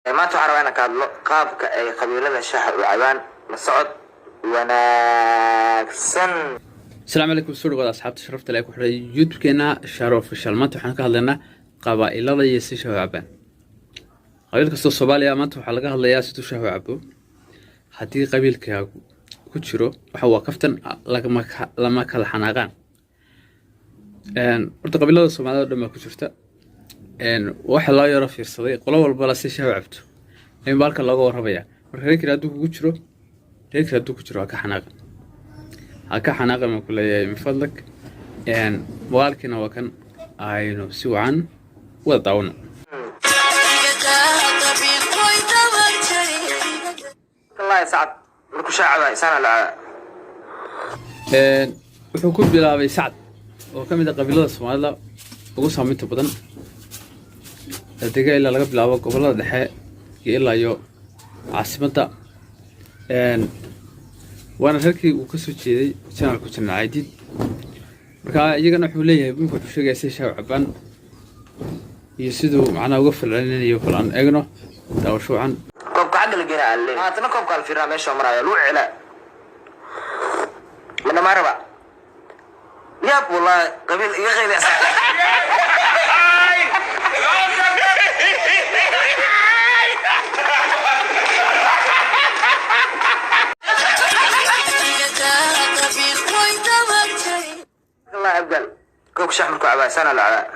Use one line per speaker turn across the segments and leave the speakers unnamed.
ما تعرف أنا قابك قبيلة الشح وعبان مسعود وناكسن.
السلام عليكم سوري أصحاب تشرفت لك وحري يوتيوب كنا شرف الشلمات وحنا كهلنا قبائل لا يسيش وعبان قبيل كسر الصومالية ما أنتم حلقة الله ياسي تشوه وعبو حتى قبيل كيا كتشرو وحوا كفتن لما كل حناقان أنت قبيلة الصومالية لما كتشرت واحد لا يرى في الصديق ولا والبلا سيش وعبته إن بالك الله جوه ربيع ورهيك رادو كتشرو هيك رادو كتشرو هكحناقان هكا حناقة من كل من فضلك موالكنا وكان عينو سوعا وضعونا
الله يسعد مركو شاعبا سنة العاء
وحكوم بلا سعد وكم إذا قبيلة الصومالية وقصها من تبضن الدقاء إلا لقب بلا قبيلة دحاء إلا يو عاصمة وانا halkii uu ka soo jeeday channelku Jimcaydid marka iyagana wuxuu leeyahay binku wuxuu sheegay si shacabban iyo sidoo macna uga falcelinayo falan eegno daawashuucan
koobka xaq la geeraa alle maatna koobka al firaa meesha maraya luu cila mana maraba yaab wallahi qabiil iga qeybay أبقل كوك شحن كعبة سنة العلاء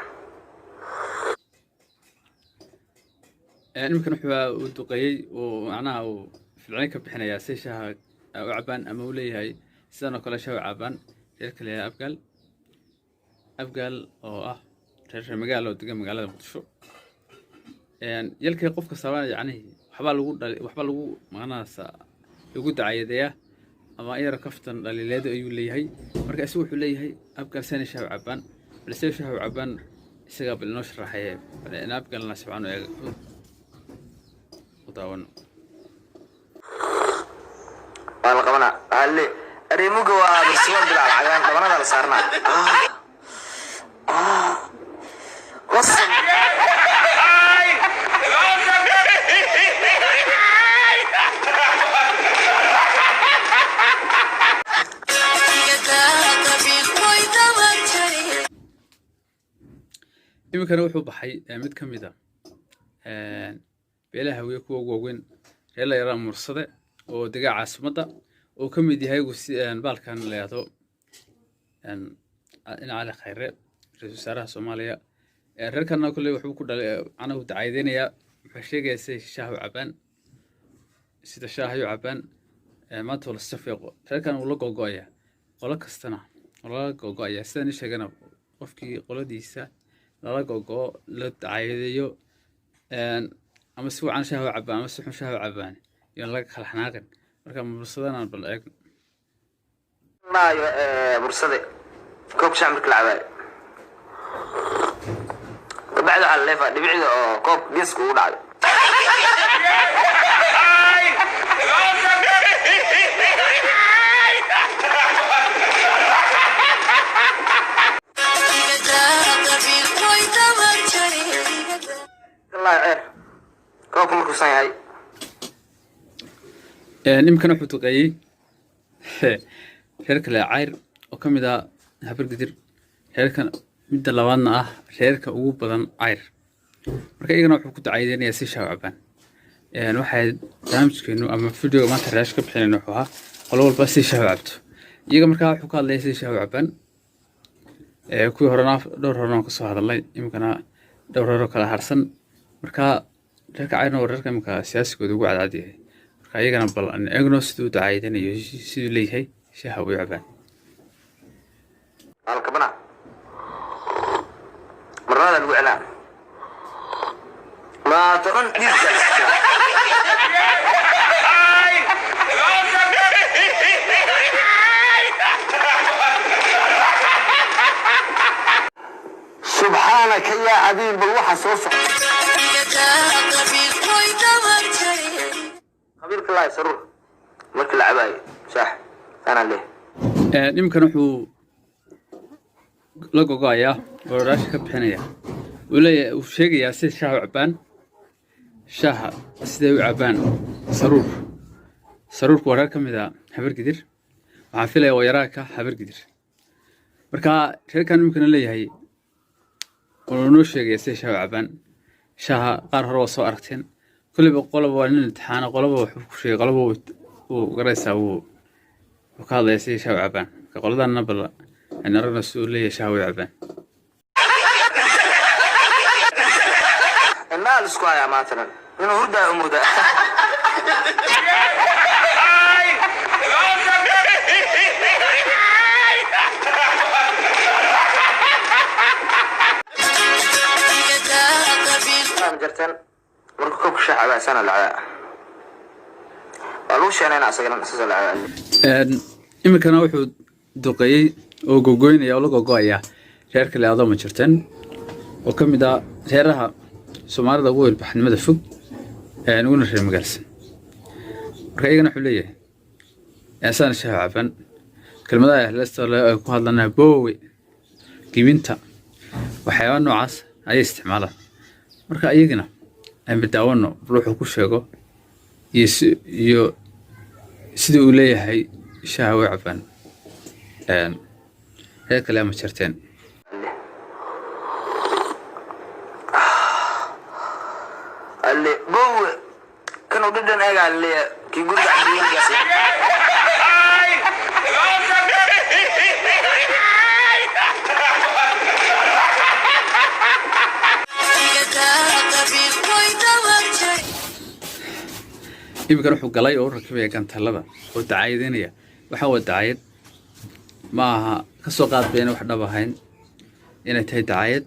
يمكن حوا ودقي ومعناها في العين كبحنا يا سيشها أو عبان أمولي هاي سنة كل شيء عبان يركل يا أبقل أو ترى مجال أو تجمع مجال مقصود يلك يقف كسران يعني وحبالو معنا يقول عيدية أما أي ركفتن لليلاد أيو لي هاي مركز أسوي حلي هاي أبقى سنة شهر عبان بس شهر عبان يسقى بالنشر حياة أنا أبقى لنا سبحانه وطاون
أنا قمنا هاللي ريمو جوا برسول بلا عجان قمنا ده صارنا وصل
يمكن روحوا بحي مد كميدا بيلها هوية كوا جوين هلا يرى مرصدة ودقة عاصمة وكميدي هاي بالكان اللي هذا إن على خير رئيس وزراء الصومالية ركنا كل يحب كل أنا وتعايدين يا فشيء جالس شهو عبان سيد شهو عبان ما تقول السفيق ركنا ولا جوجايا ولا كستنا ولا جوجايا سنة شجنا وفكي ولا ديسة لا جوجو لا تعايديو أما سوى عن شهو عبان أما سوى شهو عبان يلا لك خلحناقن مركب برصدنا بالأك
ما برصدي كوب شعمك العباية بعد على الليفة دي بعد كوب ديسك ودعي الله يعير كوب مركوسان هاي
يمكن أحط قاي شركة العير وكم إذا هبر قدر شركة مدة لوانا شركة أو بدن عير مركا إيجنا وحب كنت عايدين يا سيشة وعبان واحد دامج كأنه أما فيديو ما تراش كبحين نوحوها قالوا بس سيشة وعبته إيجا مركا وحب قال لي سيشة وعبان كوي هرنا دور هرنا كسو هذا الله يمكن دور هرنا كلا هرسن مركا شركة عيرنا ورركا مكا سياسي كودو قاعد عاديه مركا إيجنا بل أن إيجنا سدو دعايدين يسدو لي هاي شهة وعبان
الكبنا مرة الوعلان ما تقن سبحانك يا عظيم بالوحى صوصة خبيرك الله يسرور مرك العباية صح أنا ليه
يمكن وحو لقو قايا وراشك بحنية ولا وشيء يا سيد شهر عبان shaaha sidee u cabaan saruurku waa reer ka mid ah habar gidir waxaan filaya waa yaraa ka habar gidir marka reerkan imikana leeyahay oo noo sheegaya sidee shaaha u cabaan shaaha qaar hore waa soo aragteen kulliba qoloba waa nin imtixaana qoloba wuxuu ku sheegay qoloba wuu garaysaa wuu ka hadlaya sidee shaaha u cabaan marka qoladanna bal aan aragna siduu leeyahay shaaha u cabaan
النال سكوايا مثلا من هردا أمودا جرتن مركوب شعب سنة العاء قالوش أنا أسجل أساس العاء
imikana wuxuu duqeeyey oo gogoynaya oo la gogo'aya reerka leedo ma jirtan oo ka mid ah reeraha Soomaalida ugu ilbaxnimada fog una reer magaalsan marka iyagana wuxuu leeyahay asaan shaaha caban kelmadaha heesta ay ku hadlanaa boowe gibinta waxyaabo noocaas ay isticmaalaan marka iyagana aan bidaawano ruuxu ku sheego iyo sidii uu leeyahay shaaha u caban reer kale ma jirteen
اللي بو كانوا ضدنا ايه قال لي كي يقول عند يلقى
imika wuxuu galay oo rakibaya gantalada oo dacaayadinaya waxa uu dacaayad ma aha ka soo qaad been wax dhab ahayn inay tahay dacaayad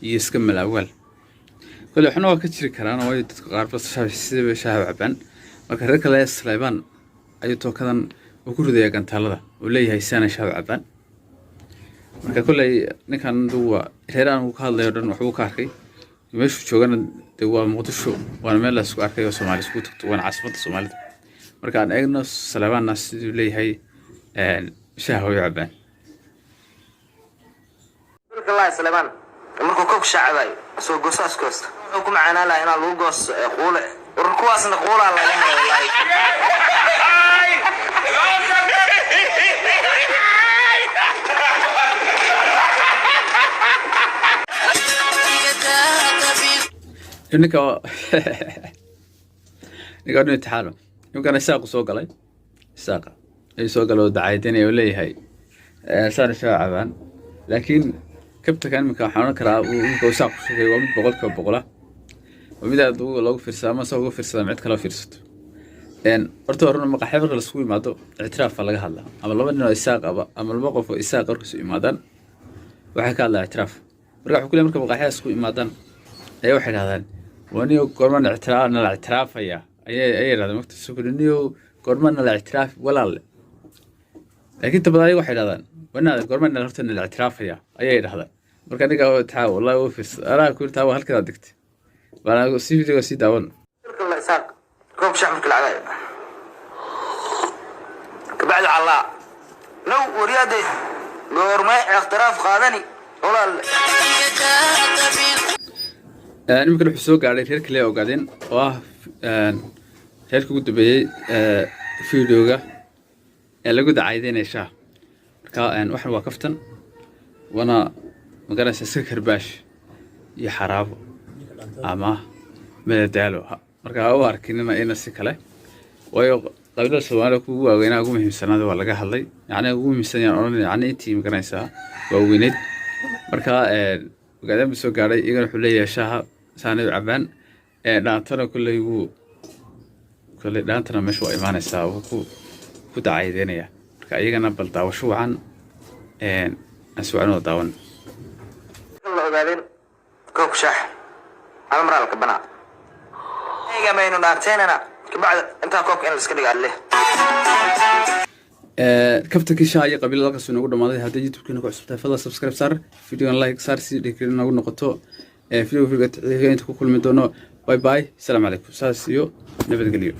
iyo iska malaawal kale waxna waa ka jiri karaan oo dadka qaar bas sidii shaaha caban marka reer kale Sleeban ayuu tookadan uu ku ridaya gantalada oo leeyahay sana shaaha caban marka kale ninkan duwa reeraan uu ka hadlayo dhan wuxuu ka arkay meeshu joogana waa Muqdisho waa meel la isku arkay oo Soomaali isku tagto waa caasimadda Soomaalida marka aan eegno Sleeban sidii leeyahay shaaha caban
الله سليمان مركو كوك شعبي سو قصاص كوست حكم معنا لا هنا لو قص قوله وركواس نقول الله لنا
والله نقعد نتحالف يمكن الساق سوق علي الساق اي سوق له دعايتين وليهي صار شاعبان لكن كبت كان مكان حنا كرا وساق شيء ومد بقولك بقوله ومدا دو لو فرسا ما سوق فرسا مد كلا فرسته ان horta horna maqaxay marka la isku imaado ictiraaf laga hadla ama laba nin oo isaaq ama laba qof oo isaaq qorkiis imaadaan waxa ka hadla ictiraaf marka waxa kale marka maqaxay isku imaadaan ay waxay yiraahdaan waniyo gorman ictiraafna la ictiraafaya ay yiraahdaan waqti suuqniyo gorman la ictiraaf walaal laakiin tabadaayo waxay yiraahdaan wana gorman la horta la ictiraafaya ay yiraahdaan marka aniga taa wallahi oo firs ara ku taa halka digtay wala si video si daawan
الله يساق كوك شعبك العلاء بعد الله لو وريادي غورمي اختراف قادني ولا
nimka wuxuu soo gaaray reer kale oo gaadin oo ah reerka ugu dambeeyay videoga lagu dacaaydeynay shaaha marka waxan waa kaftan wana magaraysa sakarbaash iyo xaraabo ama madadaalo marka oo arkinina ina si kale wayo qabiilada Soomaaliya ku waaweynaa ugu muhiimsanaada waa laga hadlay yani ugu muhiimsan yani intii magaraysa waa weyneed marka gaadin soo gaaray iyaga wuxuu leeyahay shaaha saanay caban dhaantana kulay dhaantana meesha waa imaanaysaa oo ku dacaaydeynaya marka iyagana bal daawasho wacan aswaano daawan
الله قاعدين كوك شح على مرالك بنا ايغا ماينو نارتيننا بعد انت كوك ان اسك دغ عليه
كفتكي شاي قبيل لك سو نوgu dhamaaday hadii youtube-kana ku cusubtahay fadlan subscribe sar video like sar si dhigin nagu noqoto video inta ku kulmi doono bye bye assalamu alaykum saas iyo nabadgelyo